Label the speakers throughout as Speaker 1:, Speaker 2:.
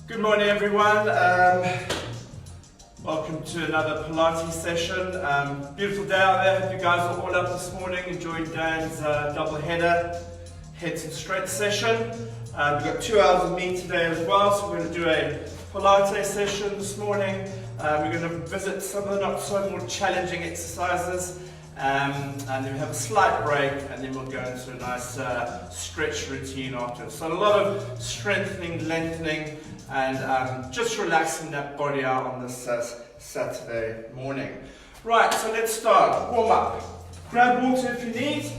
Speaker 1: Good morning everyone, welcome to another Pilates session. Beautiful day out there, hope you guys are all up this morning enjoying Dan's double header heads and strength session. We've got 2 hours of me today as well, so we're going to do a Pilates session this morning. We're going to visit some of the not so more challenging exercises and then we have a slight break and then we'll go into a nice stretch routine after. So a lot of strengthening, lengthening and just relaxing that body out on this Saturday morning. Right, so let's start. Warm up. Grab water if you need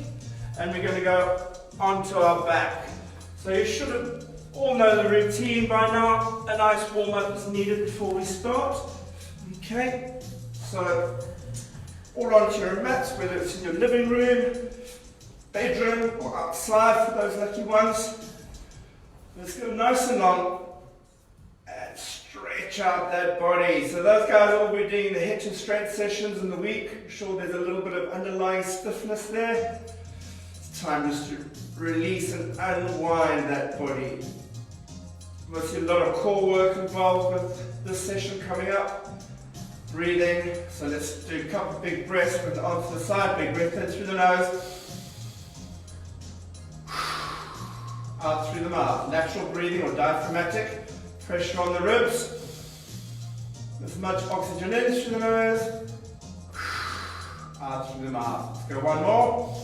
Speaker 1: and we're going to go onto our back. So you should have all know the routine by now. A nice warm up is needed before we start. Okay, so all onto your mats, whether it's in your living room, bedroom or outside for those lucky ones. Let's go nice and long and stretch out that body. So those guys will be doing the hip and strength sessions in the week. I'm sure there's a little bit of underlying stiffness there. It's time just to release and unwind that body. We'll see a lot of core work involved with this session coming up. Breathing, so let's do a couple of big breaths with the arms to the side, big breath in through the nose, out through the mouth. Natural breathing or diaphragmatic, pressure on the ribs, as much oxygen in through the nose, out through the mouth. Let's go one more.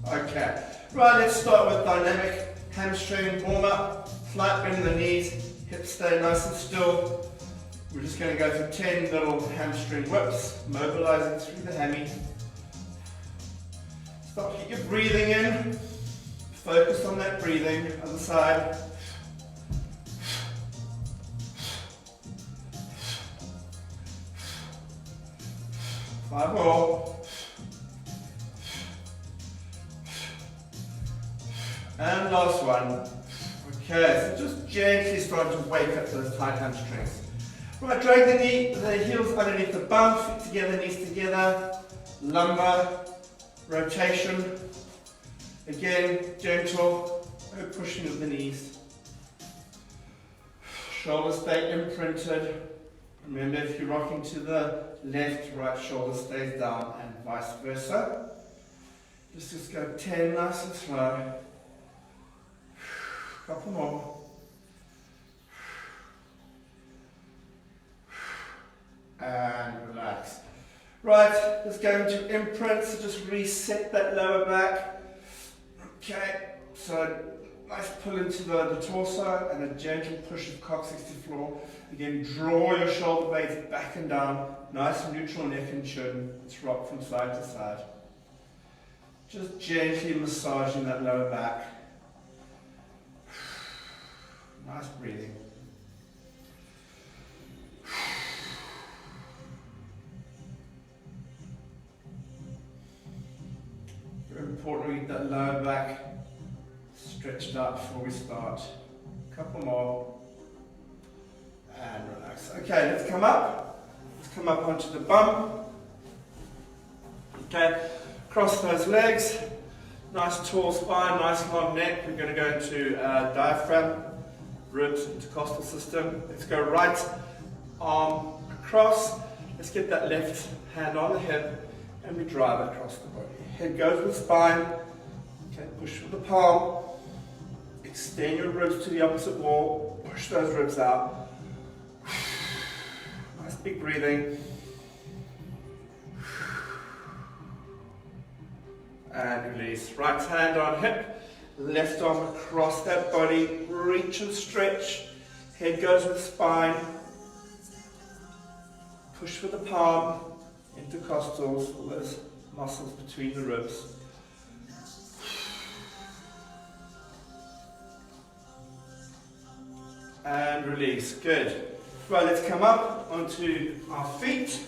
Speaker 1: Okay, right, let's start with dynamic hamstring warm up. Slight bend in the knees, hips stay nice and still. We're just going to go through 10 little hamstring whips, mobilizing through the hammy. Stop, keep your breathing in. Focus on that breathing. Other side. Five more. And last one. Okay, so just gently start to wake up those tight hamstrings. Right, drag the heels underneath the bum, feet together, knees together, lumbar, rotation. Again, gentle, no pushing of the knees. Shoulders stay imprinted. Remember, if you're rocking to the left, right shoulder stays down and vice versa. Just go 10 nice and slow. Couple more. And relax. Right, let's go into imprint, so just reset that lower back. Okay, so nice pull into the torso and a gentle push of coccyx to floor. Again, draw your shoulder blades back and down. Nice neutral neck and chin. Let's rock from side to side. Just gently massaging that lower back. Nice breathing. Very important we get that lower back stretched out before we start. A couple more. And relax. Okay, let's come up. Let's come up onto the bum. Okay, cross those legs. Nice tall spine, nice long neck. We're going to go into diaphragm, ribs, intercostal system. Let's go right arm across. Let's get that left hand on the hip and we drive across the body. Head goes with spine. Okay, push with the palm. Extend your ribs to the opposite wall. Push those ribs out. Nice big breathing. And release. Right hand on hip. Left arm across that body, reach and stretch, head goes with spine, push with the palm, intercostals, all those muscles between the ribs. And release, good. Right, let's come up onto our feet.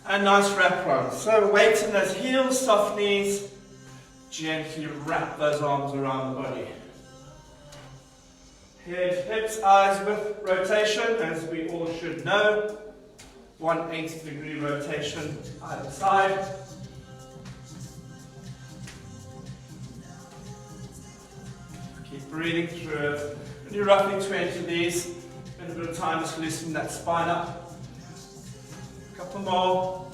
Speaker 1: And nice wrap around. So weight in those heels, soft knees. Gently wrap those arms around the body. Head, hips, eyes with rotation, as we all should know. 180-degree rotation either side. breathing through it. Do roughly 20 of these. Spend a bit of time just loosening that spine up. A couple more.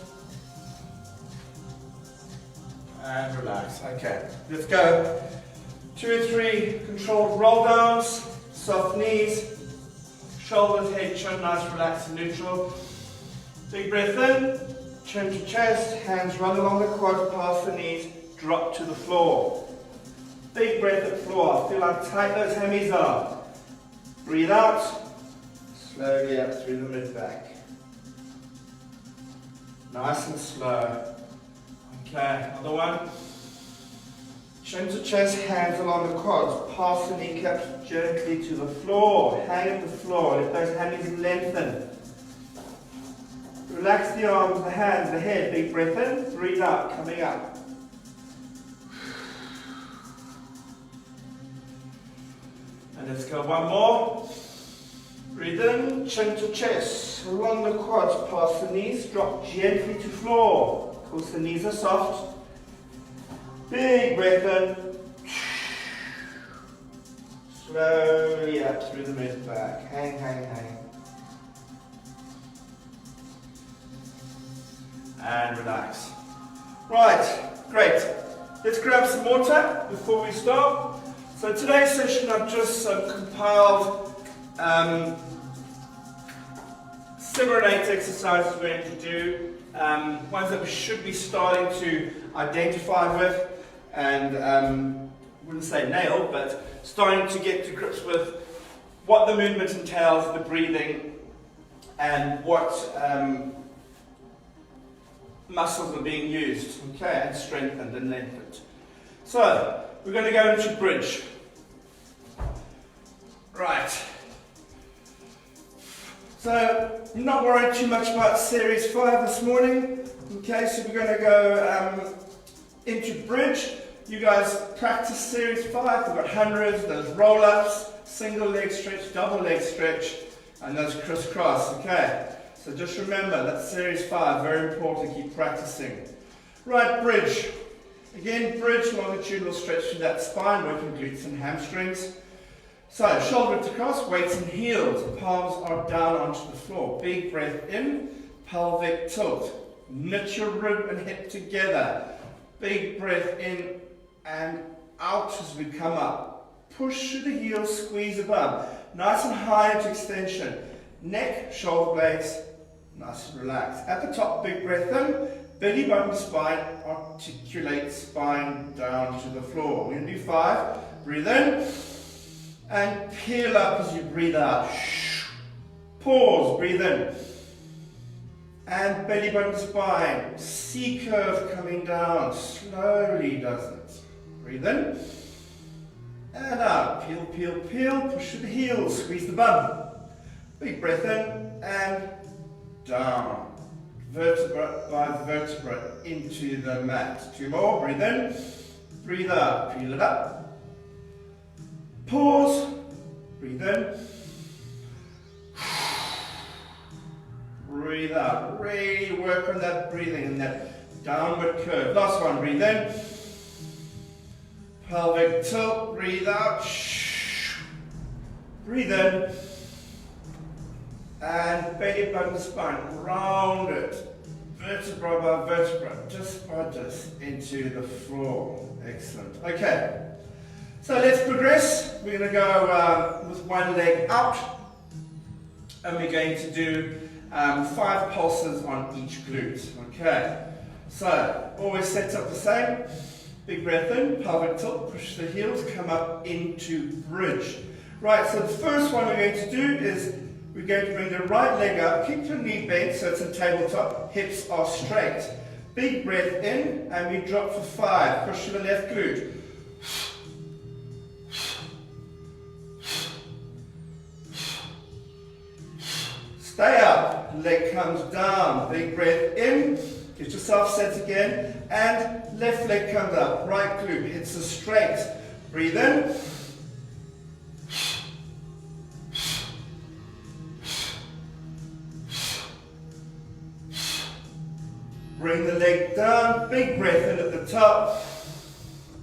Speaker 1: And relax. Okay, let's go. 2 or 3 controlled roll downs. Soft knees. Shoulders, head, chin, nice, relaxed and neutral. Big breath in. Chin to chest. Hands run along the quads past the knees. Drop to the floor. Big breath at floor. Feel how tight those hammies are. Breathe out. Slowly up through the mid-back. Nice and slow. Okay, another one. Chin to chest, hands along the quads. Pass the kneecaps gently to the floor. Hang at the floor. Let those hammies lengthen. Relax the arms, the hands, the head. Big breath in. Breathe out, coming up. And let's go one more. Breathe in, chin to chest, along the quads, past the knees, drop gently to floor. Of course the knees are soft. Big breath in. Slowly up through the mid-back. Hang, hang, hang. And relax. Right, great. Let's grab some water before we start. So today's session I've just compiled 7 or 8 exercises we're going to do, ones that we should be starting to identify with and I wouldn't say nail, but starting to get to grips with what the movement entails, the breathing, and what muscles are being used, okay, and strengthened and lengthened. So we're going to go into bridge. Right. So I'm not worried too much about series 5 this morning. Okay, so we're going to go into bridge. You guys practice series 5. We've got hundreds, those roll-ups, single leg stretch, double leg stretch, and those crisscross. Okay, so just remember that's series 5. Very important. Keep practicing. Right, bridge. Again, bridge, longitudinal stretch through that spine, working glutes and hamstrings. So, shoulder width across, weights and heels, palms are down onto the floor. Big breath in, pelvic tilt. Knit your rib and hip together. Big breath in and out as we come up. Push to the heels, squeeze above. Nice and high into extension. Neck, shoulder blades, nice and relaxed. At the top, big breath in, belly button spine, articulate spine down to the floor. We're going to do 5. Breathe in. And peel up as you breathe out. Pause, breathe in. And belly button spine. C curve coming down. Slowly does it. Breathe in. And out. Peel, peel, peel. Push to the heels. Squeeze the bum. Big breath in. And down. Vertebra by vertebra into the mat. 2 more. Breathe in. Breathe out. Peel it up. Pause, breathe in, breathe out. Really work on that breathing and that downward curve. Last one, breathe in, pelvic tilt, breathe out, breathe in, and belly button spine, round it, vertebra by vertebra, just by just into the floor. Excellent. Okay. So let's progress. We're going to go with one leg out and we're going to do 5 pulses on each glute. Okay, so always set up the same. Big breath in, pelvic tilt, push the heels, come up into bridge. Right, so the first one we're going to do is we're going to bring the right leg up, keep your knee bent so it's a tabletop, hips are straight. Big breath in and we drop for 5. Push to the left glute. Stay up, leg comes down, big breath in, get yourself set again, and left leg comes up, right glute hits the straight, breathe in, bring the leg down, big breath in at the top,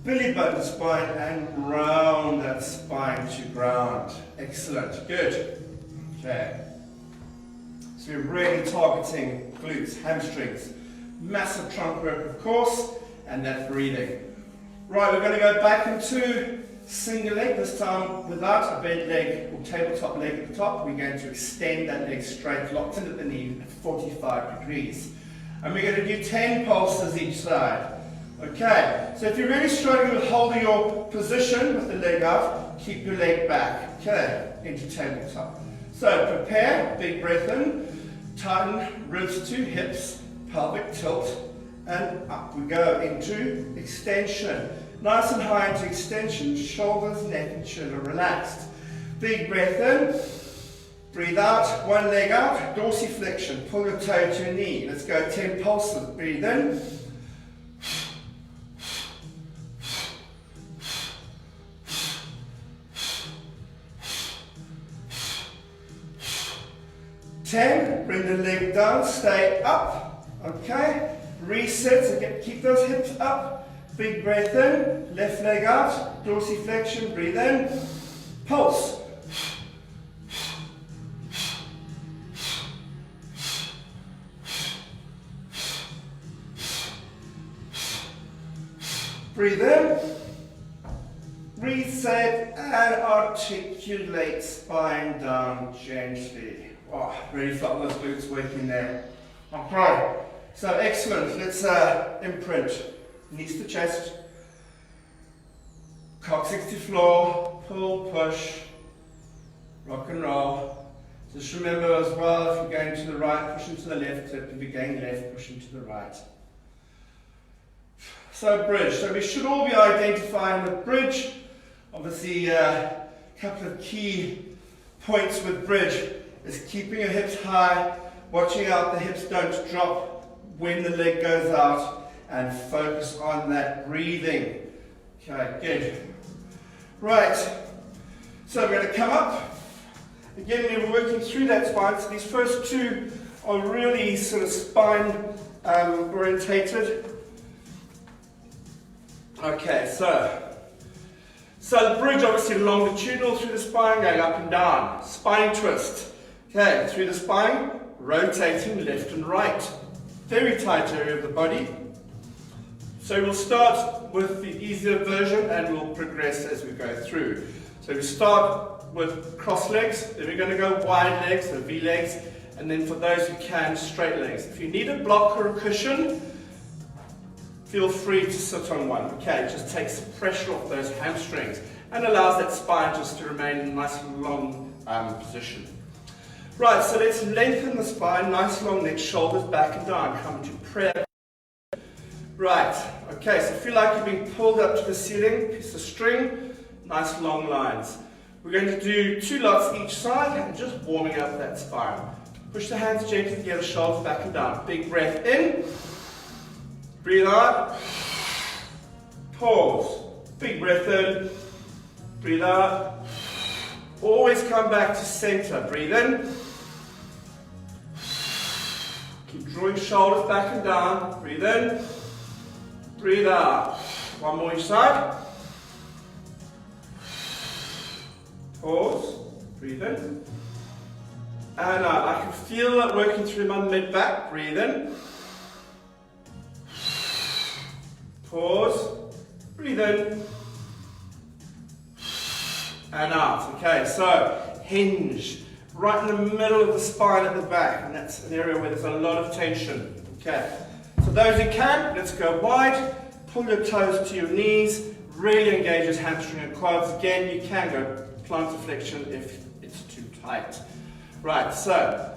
Speaker 1: belly button spine, and round that spine to ground. Excellent, good. Okay. So we're really targeting glutes, hamstrings, massive trunk work of course, and that breathing. Right, we're going to go back into single leg, this time without a bent leg or tabletop leg at the top. We're going to extend that leg straight, locked in at the knee at 45 degrees. And we're going to do 10 pulses each side. Okay, so if you're really struggling with holding your position with the leg out, keep your leg back. Okay, into tabletop. So prepare, big breath in, tighten ribs to hips, pelvic tilt, and up we go into extension. Nice and high into extension, shoulders, neck and chin are relaxed. Big breath in, breathe out, one leg out, dorsiflexion, pull your toe to your knee. Let's go 10 pulses, breathe in. 10, bring the leg down, stay up, okay, reset, so keep those hips up, big breath in, left leg out, dorsiflexion, breathe in, pulse, breathe in, reset and articulate, spine down gently. Oh, really felt those glutes working there. Okay, so excellent. Let's imprint. Knees to chest, coccyx to floor, pull, push, rock and roll. Just remember as well, if you're going to the right, push into the left. If you're going left, push into the right. So bridge. So we should all be identifying with bridge. Obviously, a couple of key points with bridge is keeping your hips high, watching out the hips don't drop when the leg goes out, and focus on that breathing. Okay, good. Right, so we're going to come up. Again, we're working through that spine. So these first two are really sort of spine orientated. Okay, so the bridge obviously longitudinal through the spine, going up and down. Spine twist. Okay, through the spine, rotating left and right. Very tight area of the body. So we'll start with the easier version and we'll progress as we go through. So we start with cross legs, then we're going to go wide legs, so V legs, and then for those who can, straight legs. If you need a block or a cushion, feel free to sit on one. Okay, it just takes the pressure off those hamstrings and allows that spine just to remain in a nice long position. Right, so let's lengthen the spine, nice long neck, shoulders back and down, come to prayer. Right, okay, so feel like you're being pulled up to the ceiling, piece of string, nice long lines. We're going to do 2 lots each side and just warming up that spine. Push the hands gently together, shoulders back and down. Big breath in, breathe out, pause, big breath in, breathe out, always come back to center, breathe in, keep drawing shoulders back and down, breathe in, breathe out, one more each side, pause, breathe in, and out. I can feel that working through my mid-back, breathe in, pause, breathe in, and out. Okay, so hinge right in the middle of the spine at the back, and that's an area where there's a lot of tension. Okay, so those who can, let's go wide, pull your toes to your knees, really engage your hamstring and quads. Again, you can go plantar flexion if it's too tight. Right, so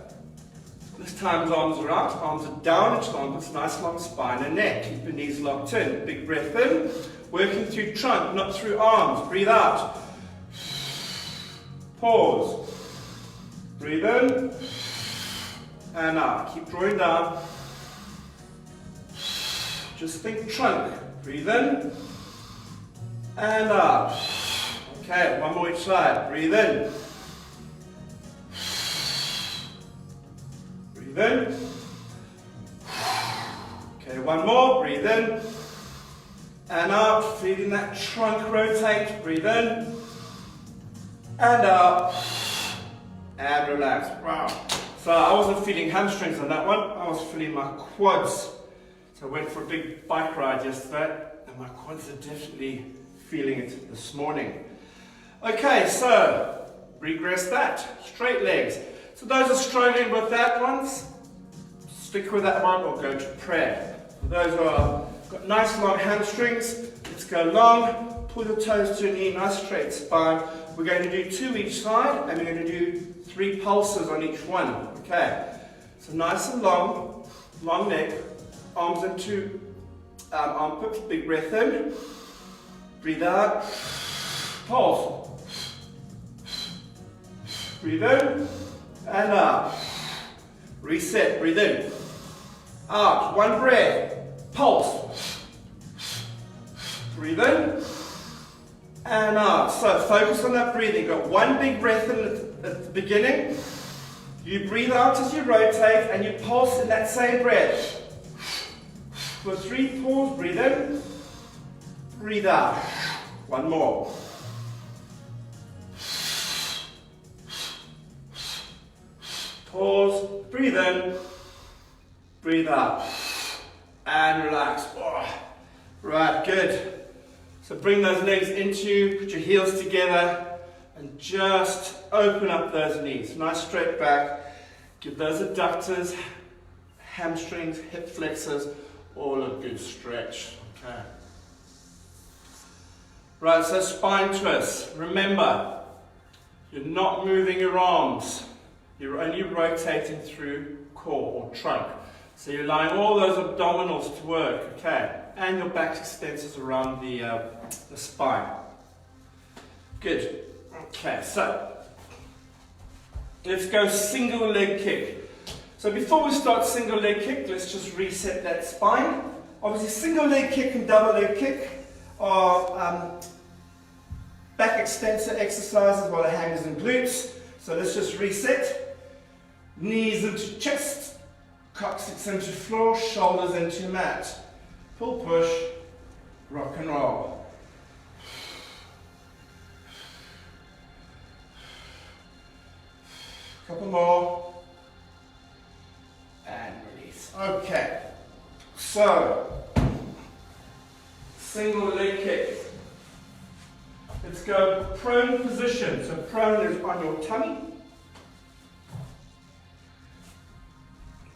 Speaker 1: this time the arms are out, arms are down, it's long, it's nice long spine and neck. Keep your knees locked in. Big breath in, working through trunk, not through arms. Breathe out. Pause. Breathe in and out. Keep drawing down. Just think trunk. Breathe in and out. Okay, one more each side. Breathe in. Breathe in. Okay, one more. Breathe in. and out, feeling that trunk rotate. Breathe in and out and relax. Wow. So I wasn't feeling hamstrings on that one, I was feeling my quads. So I went for a big bike ride yesterday and my quads are definitely feeling it this morning. Okay, so regress that, straight legs. So those are struggling with that ones, stick with that one or go to prayer. For those who are got nice long hamstrings, let's go long, pull the toes to a knee, nice straight spine. We're going to do 2 each side and we're going to do 3 pulses on each one. Okay, so nice and long, long neck, arms into armpits, big breath in, breathe out, pulse, breathe in and out, reset, breathe in, out, one breath, pulse, breathe in and out. So focus on that breathing. Got one big breath in at the beginning. You breathe out as you rotate and you pulse in that same breath. For 3 pulls, breathe in, breathe out. One more. Pause, breathe in, breathe out. And relax. Oh. Right, good. So bring those legs into you, put your heels together, and just open up those knees. Nice straight back. Give those adductors, hamstrings, hip flexors, all a good stretch. Okay. Right, so spine twists. Remember, you're not moving your arms. You're only rotating through core or trunk. So you're allowing all those abdominals to work, okay? And your back extensors around the spine. Good. Okay, so let's go single leg kick. So before we start single leg kick, let's just reset that spine. Obviously, single leg kick and double leg kick are back extensor exercises while the hangers and glutes. So let's just reset. Knees into chest, coccyx into floor, shoulders into mat. Pull, push, rock and roll. Couple more. And release. Okay. So, single leg kick. Let's go prone position. So prone is on your tummy.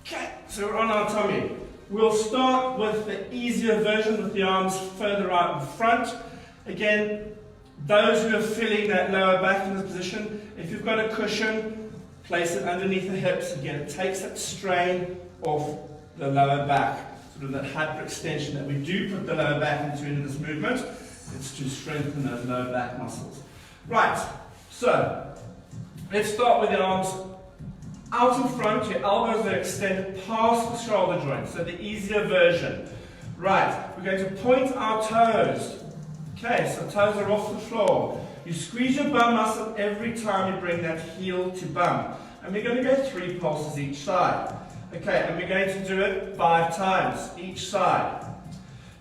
Speaker 1: Okay, so we're on our tummy. We'll start with the easier version with the arms further out in front. Again, those who are feeling that lower back in this position, if you've got a cushion, place it underneath the hips. Again, it takes that strain off the lower back, sort of that hyperextension that we do put the lower back into in this movement. It's to strengthen those lower back muscles. Right, so let's start with the arms out in front. Your elbows are extended past the shoulder joint, so the easier version. Right, we're going to point our toes. Okay, so toes are off the floor. You squeeze your bum muscle every time you bring that heel to bum. And we're going to go 3 pulses each side. Okay, and we're going to do it 5 times each side.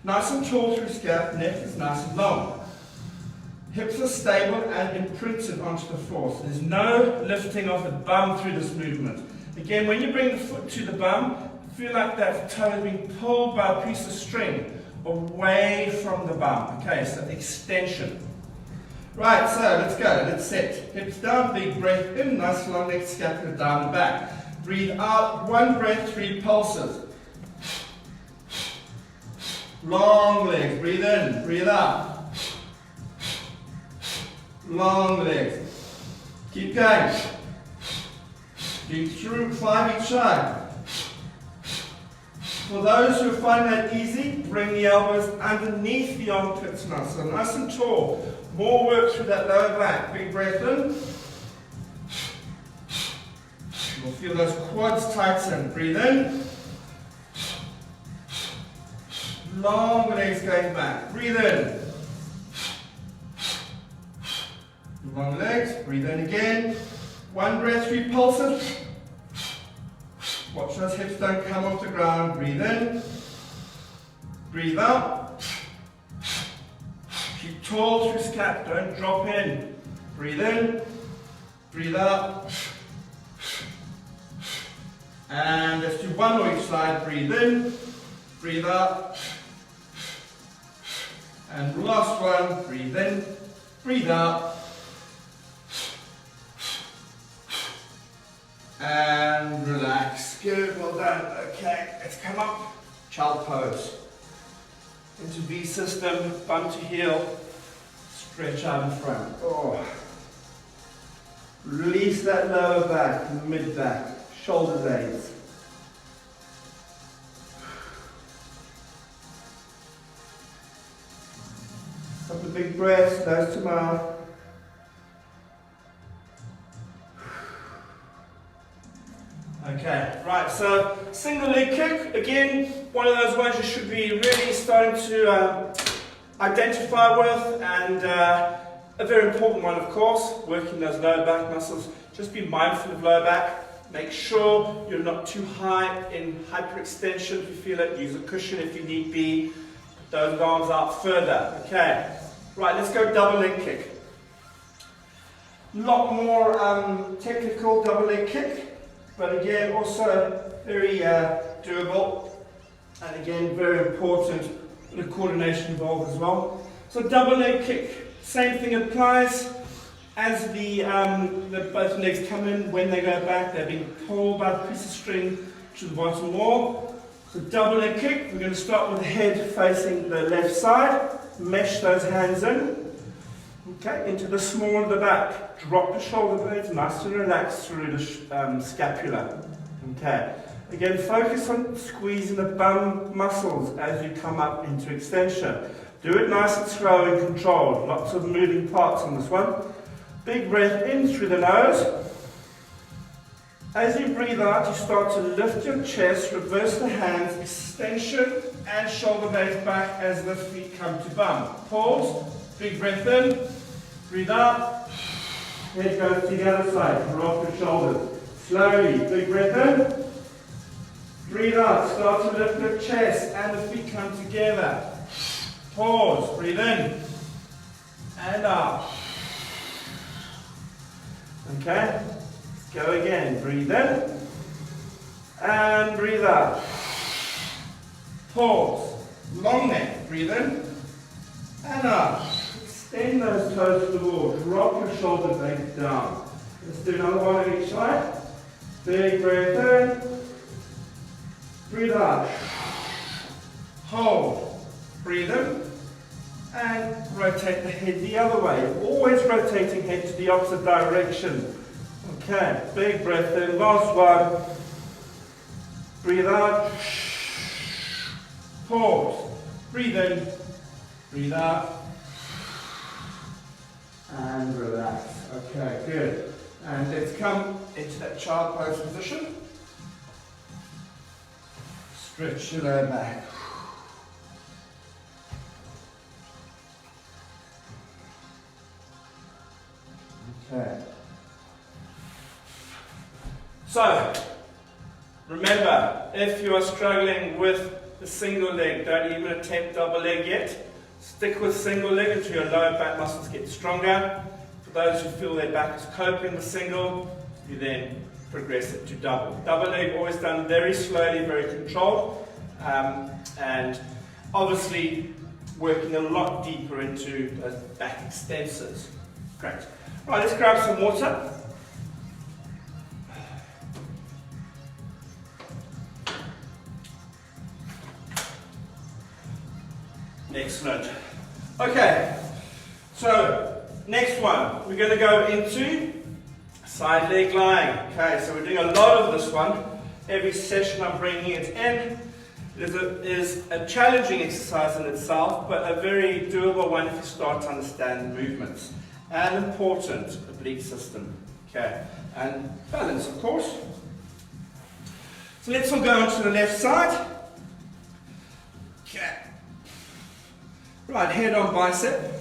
Speaker 1: Nice and tall through scap, neck is nice and long. Hips are stable and imprinted onto the floor, so there's no lifting of the bum through this movement. Again, when you bring the foot to the bum, feel like that toe is being pulled by a piece of string away from the bum. Okay, so extension. Right, so let's go, let's set. Hips down, big breath in, nice long neck, scapula down and back. Breathe out, 1 breath, 3 pulses. Long legs, breathe in, breathe out. Long legs. Keep going. Do through 5 each side. For those who find that easy, bring the elbows underneath the armpits now. So nice and tall. More work through that lower back. Big breath in. You'll feel those quads tighten. Breathe in. Long legs going back. Breathe in. Long legs. Breathe in again. 1 breath, 3 pulses. Watch those hips don't come off the ground. Breathe in. Breathe out. tall through scap, don't drop in. Breathe in, breathe out. And let's do one more each side. Breathe in, breathe out. And last one, breathe in, breathe out. And relax. Good, well done. Okay, let's come up. Child pose. Into V system, bum to heel. Stretch out in front. Oh. Release that lower back, mid back, shoulder blades. Couple of big breaths, nose to mouth. Okay, right, so single leg kick, again, one of those ones you should be really starting to identify with, and a very important one, of course, working those lower back muscles. Just be mindful of lower back. Make sure you're not too high in hyperextension. If you feel it, use a cushion if you need be. Put those arms out further. Okay, right, let's go double leg kick. A lot more technical double leg kick. But again, also very doable, and again, very important, the coordination involved as well. So double leg kick, same thing applies as both legs come in. When they go back, they're being pulled by the piece of string to the bottom wall. So double leg kick, we're going to start with the head facing the left side, mesh those hands in. Okay, into the small of the back. Drop the shoulder blades, nice and relaxed through the scapula. Okay, again, focus on squeezing the bum muscles as you come up into extension. Do it nice and slow and controlled. Lots of moving parts on this one. Big breath in through the nose. As you breathe out, you start to lift your chest, reverse the hands, extension and shoulder blades back as the feet come to bum. Pause, big breath in. Breathe out, head goes to the other side, drop your shoulders. Slowly, big breath in, breathe out, start to lift your chest and the feet come together. Pause, breathe in, and out. Okay, let's go again, breathe in, and breathe out. Pause, long neck, breathe in, and out. Extend those toes to the wall, drop your shoulder blades down. Let's do another one on each side. Big breath in, breathe out. Hold, breathe in, and rotate the head the other way. Always rotating head to the opposite direction. Okay, big breath in, last one. Breathe out. Pause, breathe in, breathe out. And relax. Okay, good. And let's come into that child pose position. Stretch your lower back. Okay. So, remember, if you are struggling with the single leg, don't even attempt double leg yet. Stick with single leg until your lower back muscles get stronger. For those who feel their back is coping with single, you then progress it to double. Double leg always done very slowly, very controlled, and obviously working a lot deeper into those back extensors. Great. Right, let's grab some water. Excellent. Okay, so next one, we're going to go into side leg lying. Okay, so we're doing a lot of this one. Every session I'm bringing it in. It is a challenging exercise in itself, but a very doable one if you start to understand the movements. And important, oblique system. Okay, and balance, of course. So let's all go onto the left side. Okay. Right, head on bicep.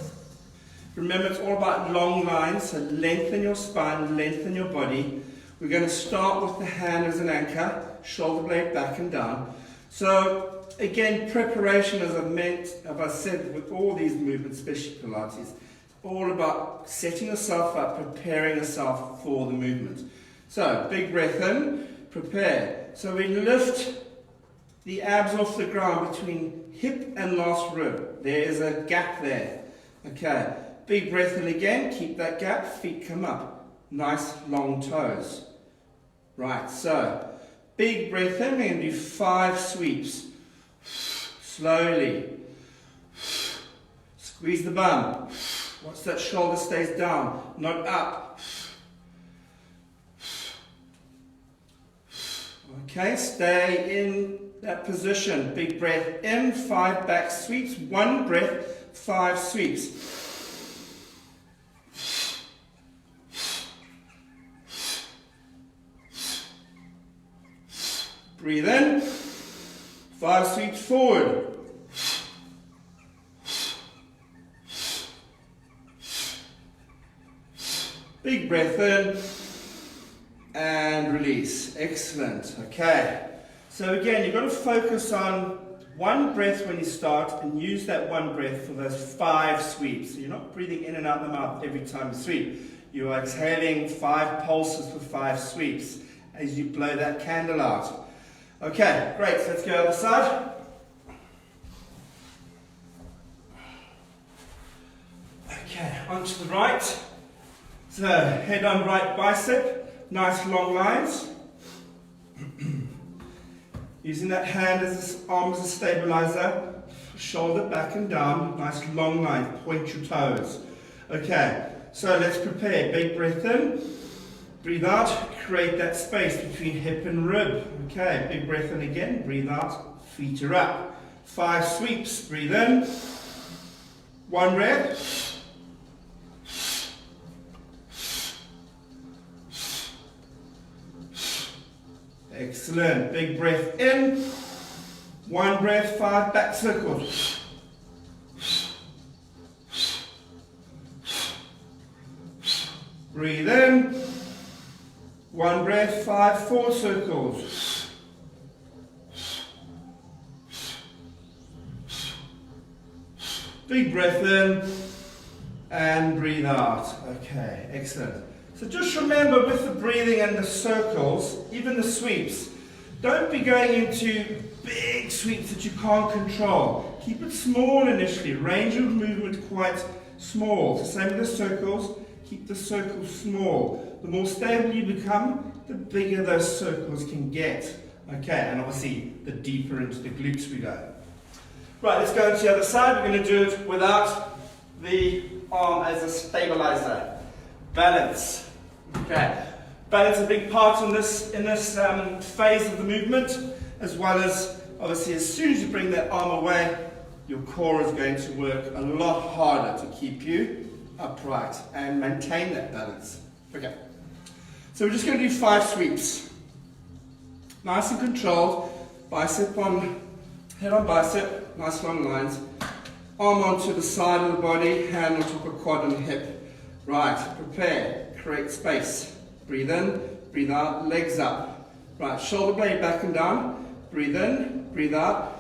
Speaker 1: Remember, it's all about long lines, so lengthen your spine, lengthen your body. We're going to start with the hand as an anchor, shoulder blade back and down. So again, preparation, as I said, with all these movements, especially Pilates, it's all about setting yourself up, preparing yourself for the movement. So, big breath in, prepare. So we lift the abs off the ground between hip and last rib. There is a gap there. Okay, big breath in again, keep that gap, feet come up. Nice long toes. Right, so big breath in, we're going to do 5 sweeps. Slowly. Squeeze the bum. Watch that shoulder stays down, not up. Okay, stay in that position. Big breath in, 5 back sweeps. 1 breath, 5 sweeps. Breathe in, 5 sweeps forward. Big breath in and release. Excellent. Okay. So again, you've got to focus on 1 breath when you start and use that 1 breath for those 5 sweeps. So you're not breathing in and out the mouth every time you sweep. You are exhaling 5 pulses for 5 sweeps as you blow that candle out. Okay, great. So let's go other side. Okay, onto the right. So head on right bicep, nice long lines. Using that hand as arm as a stabilizer, shoulder back and down, nice long line, point your toes. Okay, so let's prepare. Big breath in, breathe out, create that space between hip and rib. Okay, big breath in again, breathe out, feet are up. 5 sweeps, breathe in, 1 breath. Excellent. Big breath in. 1 breath, 5 back circles. Breathe in. 1 breath, 5 4 circles. Big breath in and breathe out. Okay, excellent. So just remember, with the breathing and the circles, even the sweeps, don't be going into big sweeps that you can't control. Keep it small initially, range of movement quite small. The same with the circles, keep the circles small. The more stable you become, the bigger those circles can get. Okay, and obviously the deeper into the glutes we go. Right, let's go to the other side. We're going to do it without the arm as a stabilizer. Balance. Okay, balance is a big part in this phase of the movement, as well as obviously as soon as you bring that arm away, your core is going to work a lot harder to keep you upright and maintain that balance. Okay, so we're just going to do 5 sweeps. Nice and controlled, bicep on, head on bicep, nice long lines. Arm onto the side of the body, hand on top of quad and hip. Right, prepare. Create space. Breathe in, breathe out, legs up. Right, shoulder blade back and down. Breathe in, breathe out.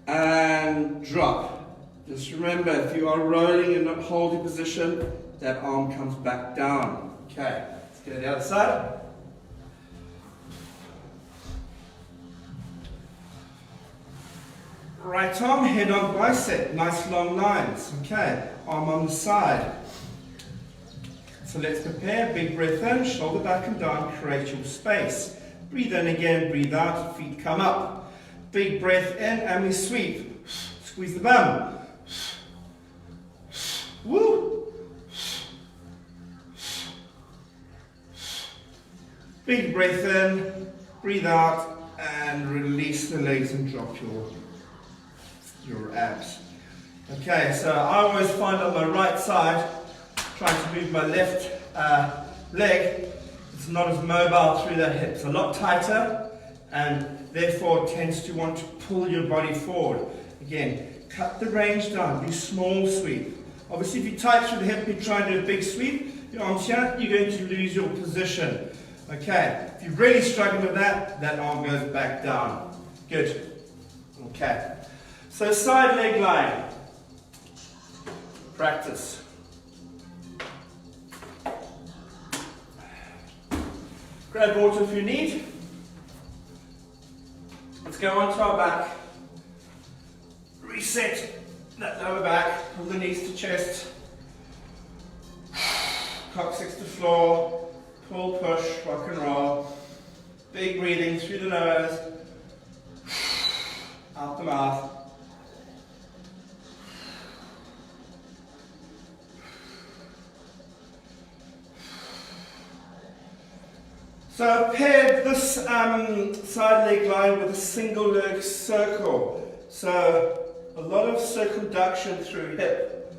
Speaker 1: And drop. Just remember, if you are rolling and not holding position, that arm comes back down. Okay, let's go to the other side. Right arm, head on bicep, nice long lines. Okay, arm on the side. So let's prepare, big breath in, shoulder back and down, create your space. Breathe in again, breathe out, feet come up. Big breath in and we sweep. Squeeze the bum. Woo! Big breath in, breathe out and release the legs and drop your abs. Okay, so I always find on my right side, trying to move my left leg, it's not as mobile through that hip. It's a lot tighter and therefore tends to want to pull your body forward. Again, cut the range down, do small sweep. Obviously if you tight through the hip, you try and do a big sweep, your arms here, you're going to lose your position. Okay, if you're really struggling with that, that arm goes back down. Good. Okay, so side leg line. Practice. Grab water if you need. Let's go onto our back. Reset that lower back, pull the knees to chest. Coccyx to floor, pull, push, rock and roll. Big breathing through the nose, out the mouth. So I've paired this side leg line with a single leg circle. So a lot of circumduction through hip.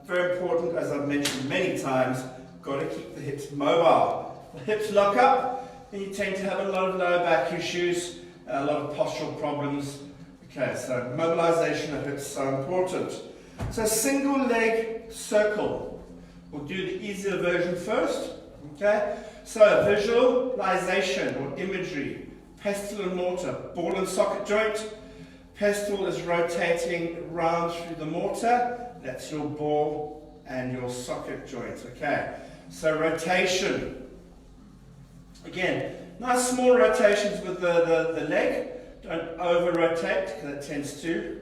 Speaker 1: Very important, as I've mentioned many times, got to keep the hips mobile. The hips lock up, and you tend to have a lot of lower back issues, a lot of postural problems. Okay, so mobilization of hips is so important. So single leg circle. We'll do the easier version first. Okay, so visualization or imagery, pestle and mortar, ball and socket joint. Pestle is rotating round through the mortar. That's your ball and your socket joint. Okay, so rotation. Again, nice small rotations with the leg. Don't over rotate because it tends to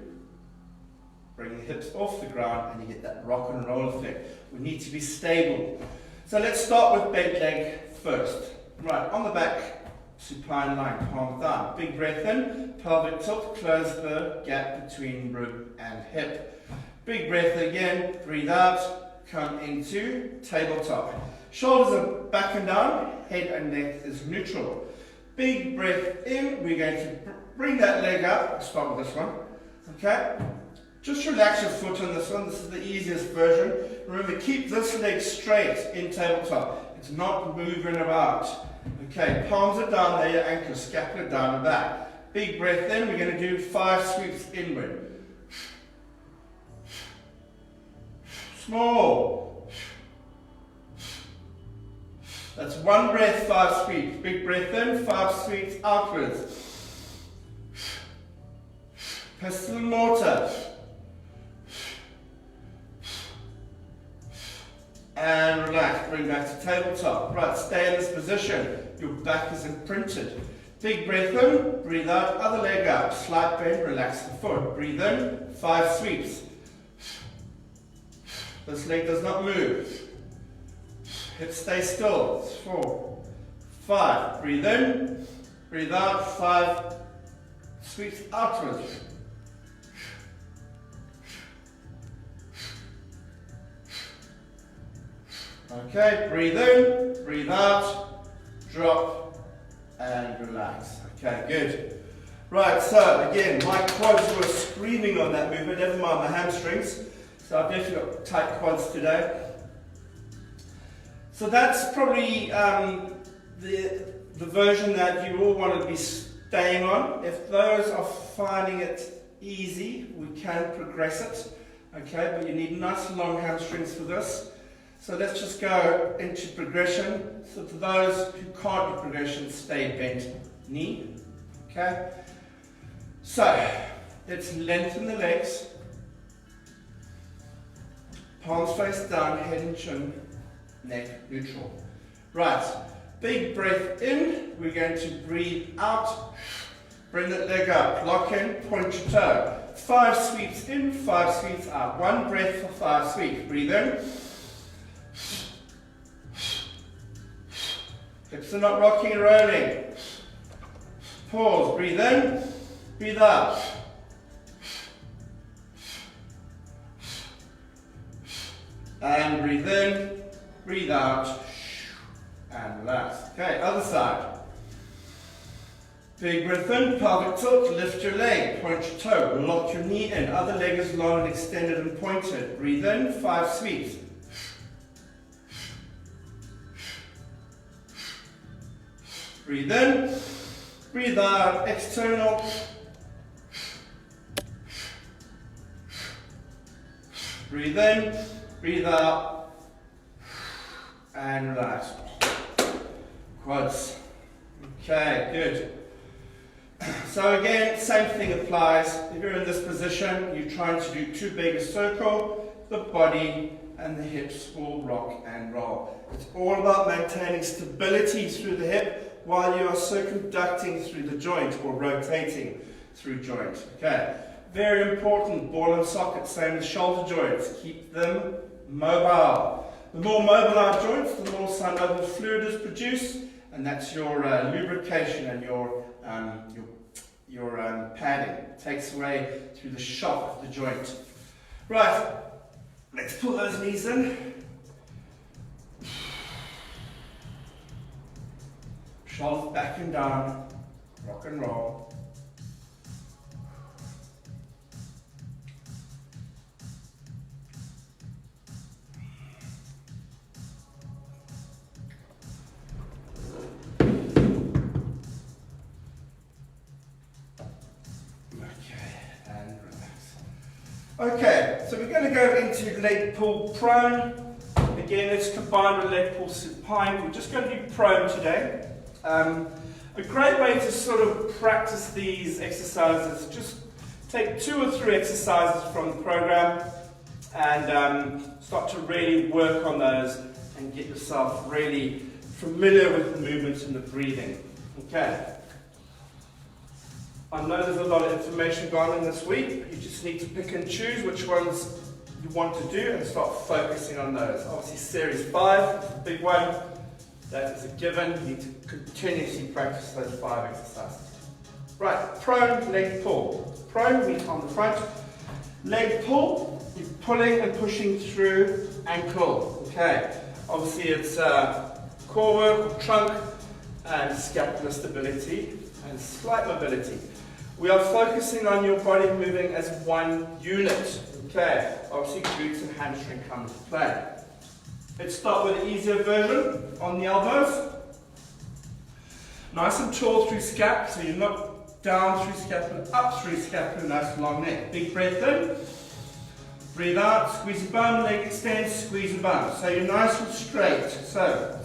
Speaker 1: bring the hips off the ground and you get that rock and roll effect. We need to be stable. So let's start with bent leg first. Right, on the back, supine line, palm down. Big breath in, pelvic tilt, close the gap between rib and hip. Big breath again, breathe out, come into tabletop. Shoulders are back and down, head and neck is neutral. Big breath in, we're going to bring that leg up. I'll start with this one. Okay? Just relax your foot on this one. This is the easiest version. Remember, keep this leg straight in tabletop. It's not moving about. Okay, palms are down there, your ankles, scapula down and back. Big breath in. We're going to do 5 sweeps inward. Small. That's 1 breath, 5 sweeps. Big breath in, 5 sweeps outwards. Pestle and mortar. And relax, bring back to tabletop. Right, stay in this position. Your back is imprinted. Big breath in, breathe out, other leg up. Slight bend, relax the foot. Breathe in, 5 sweeps. This leg does not move. Hips stay still. 4, 5. Breathe in, breathe out, 5 sweeps outwards. Okay, breathe in, breathe out, drop, and relax. Okay, good. Right, so again, my quads were screaming on that movement, never mind my hamstrings. So I've definitely got tight quads today. So that's probably the version that you all want to be staying on. If those are finding it easy, we can progress it. Okay, but you need nice long hamstrings for this. So let's just go into progression. So for those who can't do progression, stay bent knee. Okay. So let's lengthen the legs. Palms face down, head and chin, neck neutral. Right. Big breath in. We're going to breathe out. Bring that leg up. Lock in. Point your toe. 5 sweeps in, 5 sweeps out. 1 breath for 5 sweeps. Breathe in. Hips are not rocking and rolling. Pause, breathe in, breathe out. And breathe in, breathe out, and relax. Okay, other side. Big breath in, pelvic tilt, lift your leg, point your toe, lock your knee in. Other leg is long and extended and pointed. Breathe in, 5 sweeps. Breathe in, breathe out, external. Breathe in, breathe out. and relax. Quads. Okay, good. So again, same thing applies. If you're in this position, you're trying to do too big a circle, the body and the hips will rock and roll. It's all about maintaining stability through the hip while you are circumducting through the joint or rotating through joint. Okay, very important, ball and socket, same as shoulder joints. Keep them mobile. The more mobile our joints, the more synovial fluid is produced, and that's your lubrication and your padding. It takes away through the shock of the joint. Right, let's pull those knees in. Shoulders back and down, rock and roll. Okay, so we're going to go into leg pull prone. Again, it's combined with leg pull supine. We're just going to do prone today. A great way to sort of practice these exercises, just take 2 or 3 exercises from the program and start to really work on those and get yourself really familiar with the movements and the breathing. Okay. I know there's a lot of information gone in this week, but you just need to pick and choose which ones you want to do and start focusing on those. Obviously series 5 is a big one. That is a given. You need to continuously practice those 5 exercises. Right, prone leg pull. Prone means on the front. Leg pull, you're pulling and pushing through ankle. Okay, obviously it's core work, trunk, and scapular stability and slight mobility. We are focusing on your body moving as one unit. Okay, obviously glutes and hamstring come into play. Let's start with the easier version on the elbows. Nice and tall through scap, so you're not down through scapula, up through scapula, nice long neck. Big breath in, breathe out, squeeze your bum, leg extends, squeeze your bum. So you're nice and straight. So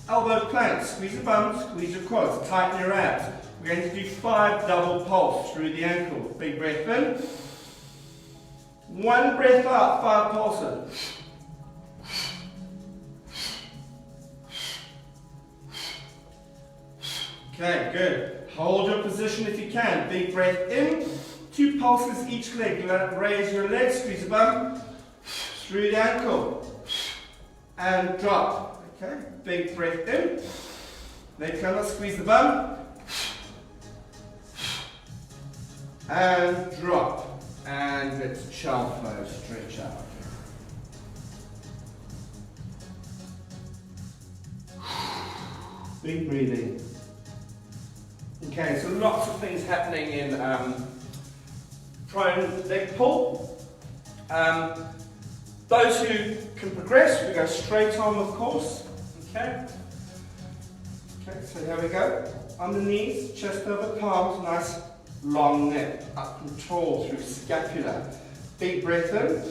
Speaker 1: elbow plank, squeeze your bum, squeeze your quads, tighten your abs. We're going to do 5 double pulse through the ankle. Big breath in. 1 breath out, 5 pulses. Okay, good. Hold your position if you can. Big breath in. 2 pulses each leg. Raise your leg, squeeze the bum through the ankle. And drop. Okay, big breath in. Leg cover, squeeze the bum. And drop. And it's child pose, stretch out. Big breathing. Okay, so lots of things happening in prone leg pull. Those who can progress, we go straight on, of course. Okay. Okay, so here we go. On the knees, chest over palms, nice long neck, up and tall through scapula. Big breath in.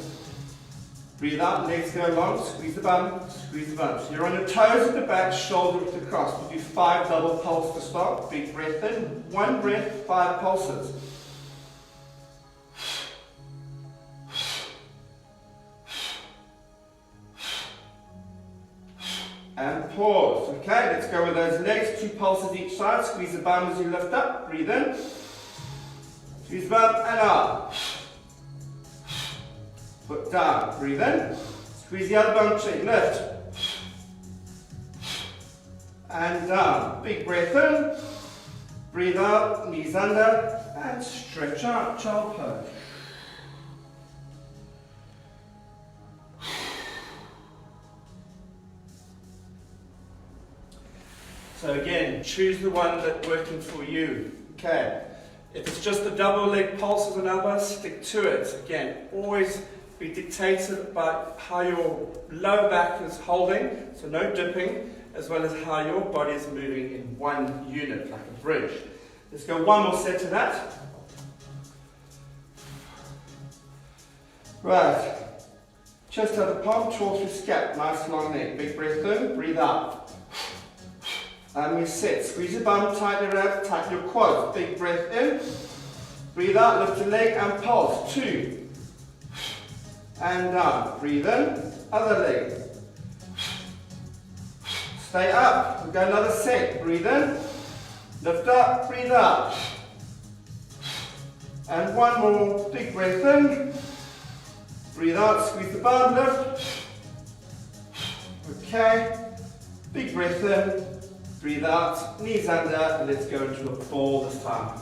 Speaker 1: Breathe out, legs go long, squeeze the bum, squeeze the bum. So you're on your toes at the back, shoulder width across. We'll do 5 double pulse to start. Big breath in, 1 breath, 5 pulses. And pause. Okay, let's go with those legs, 2 pulses each side. Squeeze the bum as you lift up, breathe in. Squeeze the bum and up. Foot down, breathe in. Squeeze the other bum cheek, lift. And down. Big breath in. Breathe out, knees under, and stretch out, child pose. So again, choose the one that's working for you. Okay. If it's just the double leg pulses and elbows, stick to it. Again, always be dictated by how your lower back is holding, so no dipping, as well as how your body is moving in one unit, like a bridge. Let's go 1 more set of that. Right. Chest out the palm, draw through scap, nice long neck. Big breath in, breathe out. And we set. Squeeze your bum, tighten your abs, tighten your quads. Big breath in, breathe out, lift your leg and pulse. 2. And down. Breathe in, other leg. Stay up. We've got another set. Breathe in, lift up, breathe out. And one more. Big breath in. Breathe out, squeeze the bum, lift. Okay. Big breath in, breathe out, knees under, and let's go into a ball this time.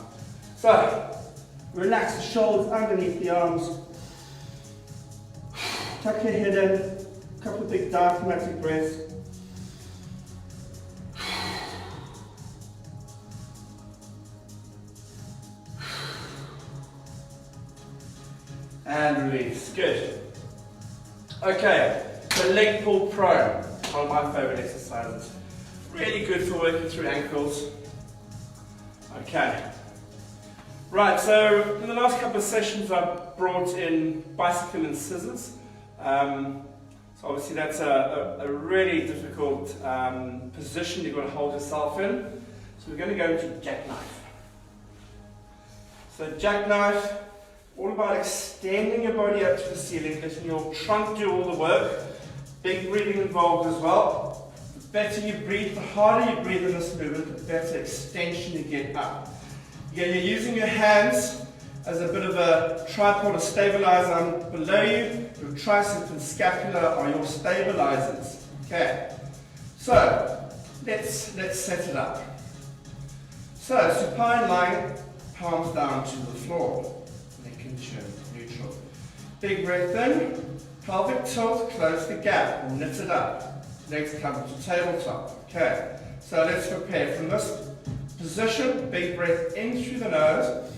Speaker 1: So, relax the shoulders underneath the arms. Tuck your head in, a couple of big diaphragmatic breaths. And release. Good. Okay, so leg pull prone. One of my favorite exercises. Really good for working through ankles. Okay. Right, so in the last couple of sessions I've brought in bicycle and scissors. So obviously that's a really difficult position you've got to hold yourself in. So we're going to go into jackknife. So jackknife, all about extending your body up to the ceiling, letting your trunk do all the work. Big breathing involved as well. The better you breathe, the harder you breathe in this movement, the better extension you get up. Again, you're using your hands as a bit of a tripod or stabilizer below you. Your tricep and scapula are your stabilizers. Okay. So let's set it up. So supine lying, palms down to the floor. Neck and chin neutral. Big breath in. Pelvic tilt, close the gap, knit it up. Legs come to tabletop. Okay, so let's prepare from this position. Big breath in through the nose.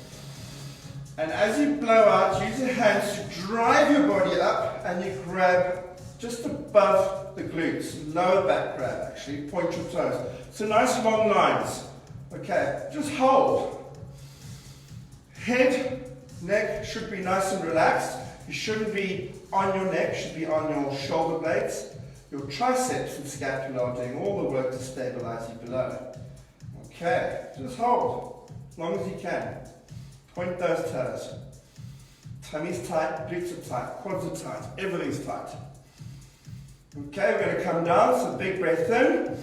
Speaker 1: And as you blow out, use your hands to drive your body up and you grab just above the glutes. Lower back grab actually, point your toes. So nice long lines. Okay, just hold. Head, neck should be nice and relaxed. You shouldn't be on your neck, should be on your shoulder blades. Your triceps and scapula are doing all the work to stabilize you below. Okay, just hold, as long as you can. Point those toes. Tummy's tight, glutes are tight, quads are tight, everything's tight. Okay, we're going to come down, so big breath in,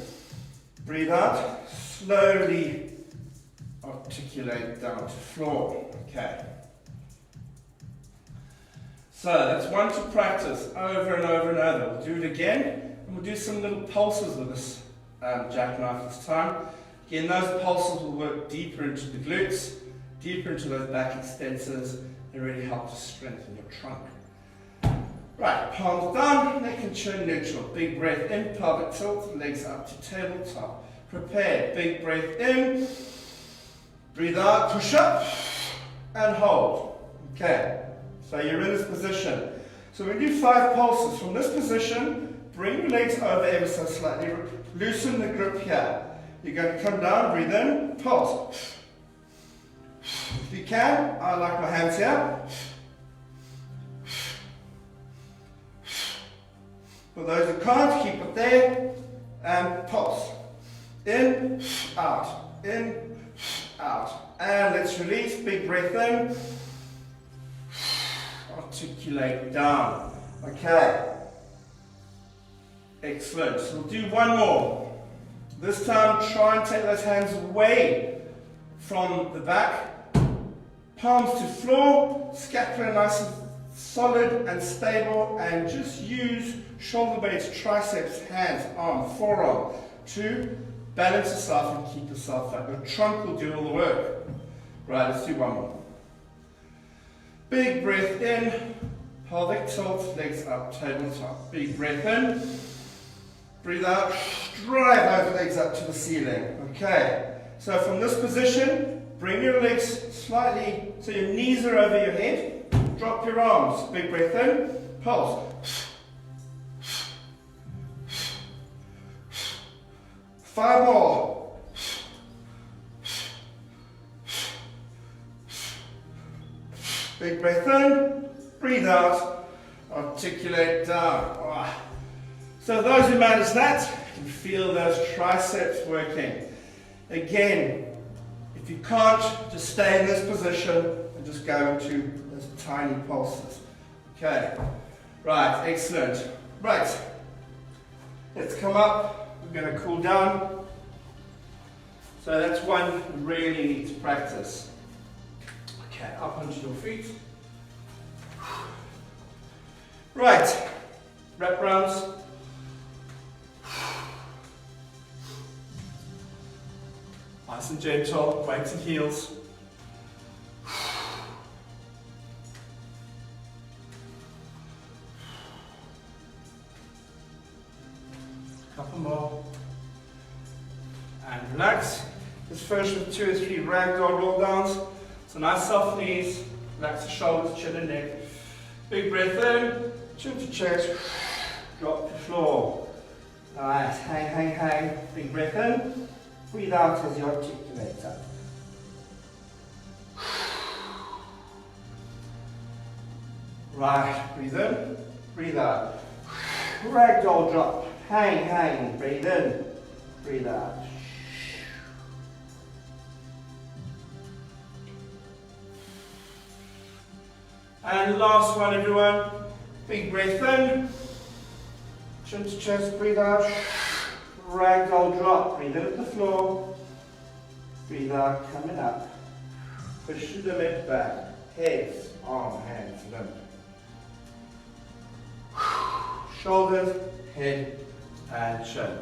Speaker 1: breathe out, slowly articulate down to floor. Okay. So that's one to practice over and over and over. We'll do it again, and we'll do some little pulses with this jackknife this time. Again, those pulses will work deeper into the glutes, deeper into those back extensors, and really help to strengthen your trunk. Right, palms down, neck and chin neutral. Big breath in, pelvic tilt, legs up to tabletop. Prepare, big breath in, breathe out, push up, and hold. Okay. So you're in this position. So we do 5 pulses. From this position, bring your legs over ever so slightly. Loosen the grip here. You're going to come down, breathe in, pulse. If you can, I like my hands here. For those who can't, keep it there. And pulse. In, out. In, out. And let's release. Big breath in. Articulate down. Okay. Excellent. So we'll do one more. This time, try and take those hands away from the back. Palms to floor. Scapula nice and solid and stable. And just use shoulder blades, triceps, hands, arm, forearm to balance yourself and keep yourself up. Your trunk will do all the work. Right, let's do one more. Big breath in, pelvic tilt, legs up, tabletop. Big breath in, breathe out, drive those legs up to the ceiling. Okay, so from this position, bring your legs slightly so your knees are over your head. Drop your arms. Big breath in, pulse. 5 more. Big breath in, breathe out, articulate down. So those who manage that can feel those triceps working. Again, if you can't, just stay in this position and just go into those tiny pulses. Okay, right, excellent. Right, let's come up. We're going to cool down. So that's one you really need to practice. Okay, up onto your feet. Right, wrap rounds. Nice and gentle, weights and heels. Couple more. And relax. Let's finish with 2 or 3 ragdoll roll downs. So nice soft knees, relax the shoulders, chin and neck. Big breath in, chin to chest, drop to floor. Nice, hang. Big breath in, breathe out as you articulate up. Right, breathe in, breathe out. Ragdoll drop, hang, breathe in, breathe out. And last one, everyone. Big breath in, chin to chest, breathe out. Ragdoll drop, breathe in at the floor, breathe out, coming up. Push the limb back, heads, arm, hands, limb. Shoulders, head, and chin.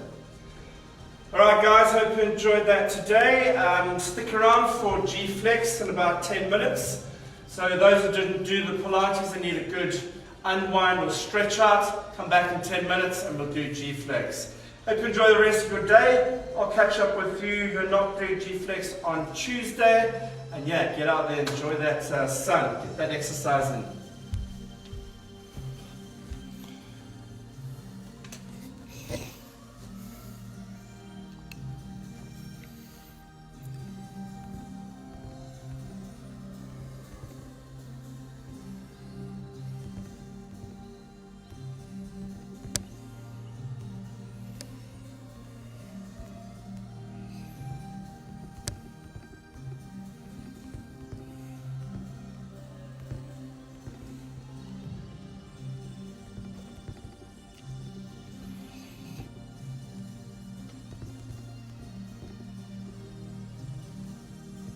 Speaker 1: Alright guys, hope you enjoyed that today. Stick around for G-Flex in about 10 minutes. So those who didn't do the Pilates and need a good unwind or stretch out, come back in 10 minutes and we'll do G-Flex. Hope you enjoy the rest of your day. I'll catch up with you who are not doing G-Flex on Tuesday. And yeah, get out there, enjoy that sun, get that exercise in.